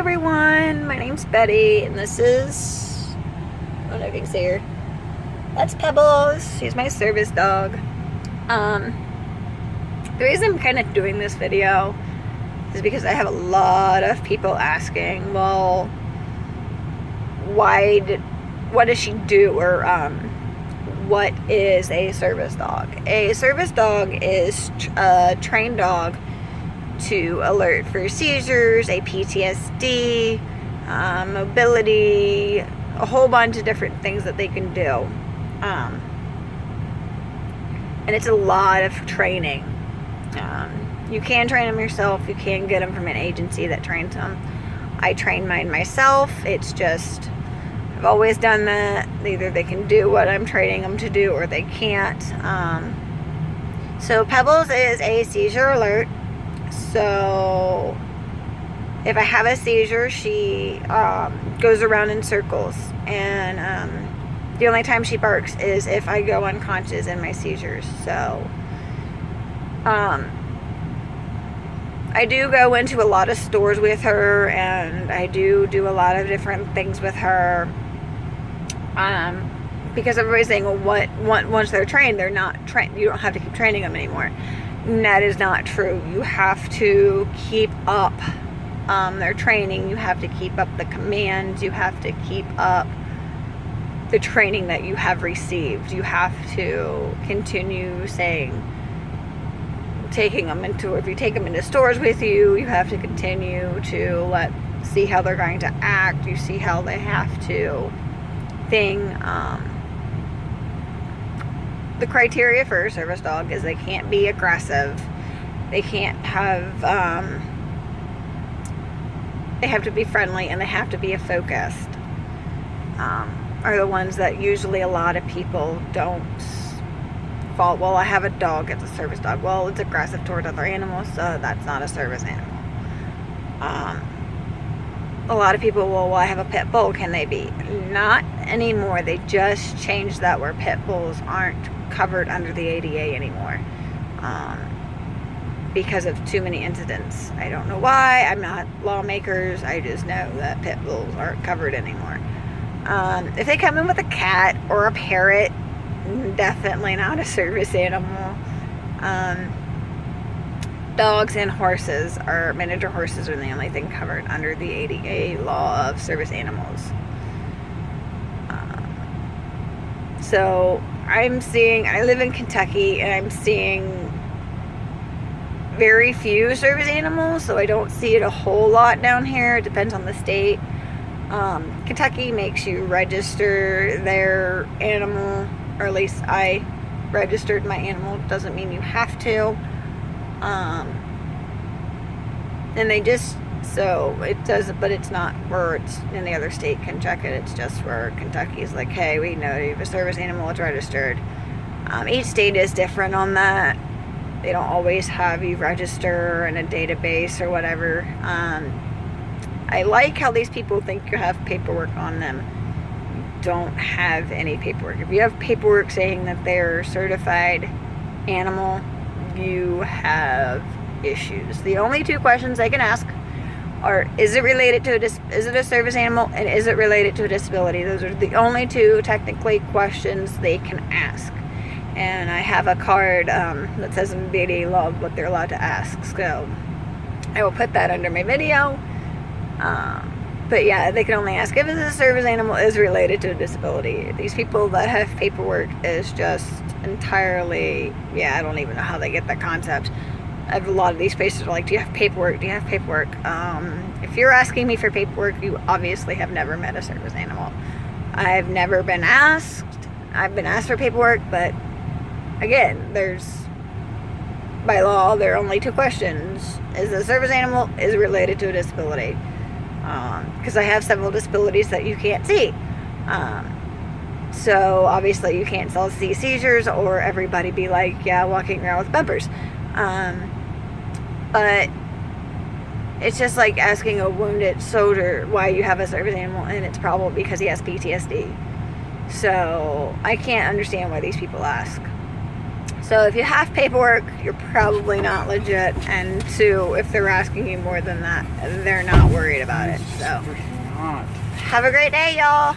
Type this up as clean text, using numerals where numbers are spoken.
everyone, my name's Betty and this is, I don't know if you can see her, that's Pebbles. She's my service dog. The reason I'm kind of doing this video is because I have a lot of people asking, well, what does she do, or what is a service dog? A service dog is a trained dog to alert for seizures, a PTSD, mobility, a whole bunch of different things that they can do. And it's a lot of training. You can train them yourself. You can get them from an agency that trains them. I train mine myself. It's just, I've always done that. Either they can do what I'm training them to do or they can't. So Pebbles is a seizure alert. So if I have a seizure, she goes around in circles, and the only time she barks is if I go unconscious in my seizures. So I do go into a lot of stores with her, and I do a lot of different things with her, because everybody's saying, well, once they're trained, they're not trained, you don't have to keep training them anymore. And that is not true. You have to keep up their training. You have to keep up the commands. You have to keep up the training that you have received. You have to continue taking them into, if you take them into stores with you, you have to continue to see how they're going to act. You see how they have to the criteria for a service dog is they can't be aggressive. They can't have, they have to be friendly, and they have to be focused. Are the ones that usually a lot of people don't fall. Well, I have a dog, it's a service dog. Well, it's aggressive toward other animals, so that's not a service animal. A lot of people, well, I have a pit bull, can they be? Not anymore. They just changed that, where pit bulls aren't covered under the ADA anymore, because of too many incidents. I don't know why. I'm not lawmakers. I just know that pit bulls aren't covered anymore. If they come in with a cat or a parrot, definitely not a service animal. Dogs and horses, or miniature horses, are the only thing covered under the ADA law of service animals. So I live in Kentucky, and I'm seeing very few service animals, so I don't see it a whole lot down here. It depends on the state. Kentucky makes you register their animal, or at least I registered my animal. Doesn't mean you have to. And they just, so it does, but it's not where it's any other state can check it. It's just where Kentucky's like, hey, we know you have a service animal, it's registered. Each state is different on that. They don't always have you register in a database or whatever. I like how these people think you have paperwork on them. You don't have any paperwork. If you have paperwork saying that they're a certified animal, you have issues. The only two questions they can ask are, is it related to is it a service animal, and is it related to a disability? Those are the only two technically questions they can ask. And I have a card that says in the ADA law what they're allowed to ask, so I will put that under my video. But yeah, they can only ask if it's a service animal is related to a disability. These people that have paperwork is just entirely, I don't even know how they get that concept. I have a lot of these places are like, do you have paperwork? Do you have paperwork? If you're asking me for paperwork, you obviously have never met a service animal. I've never been asked. I've been asked for paperwork, but again, by law, there are only two questions. Is a service animal is related to a disability? Because I have several disabilities that you can't see. So obviously you can't see seizures, or everybody be like, walking around with bumpers. But it's just like asking a wounded soldier why you have a service animal, and it's probably because he has PTSD. So I can't understand why these people ask. So if you have paperwork, you're probably not legit. And two, if they're asking you more than that, they're not worried about it. it. So Freaking hot. have a great day, y'all.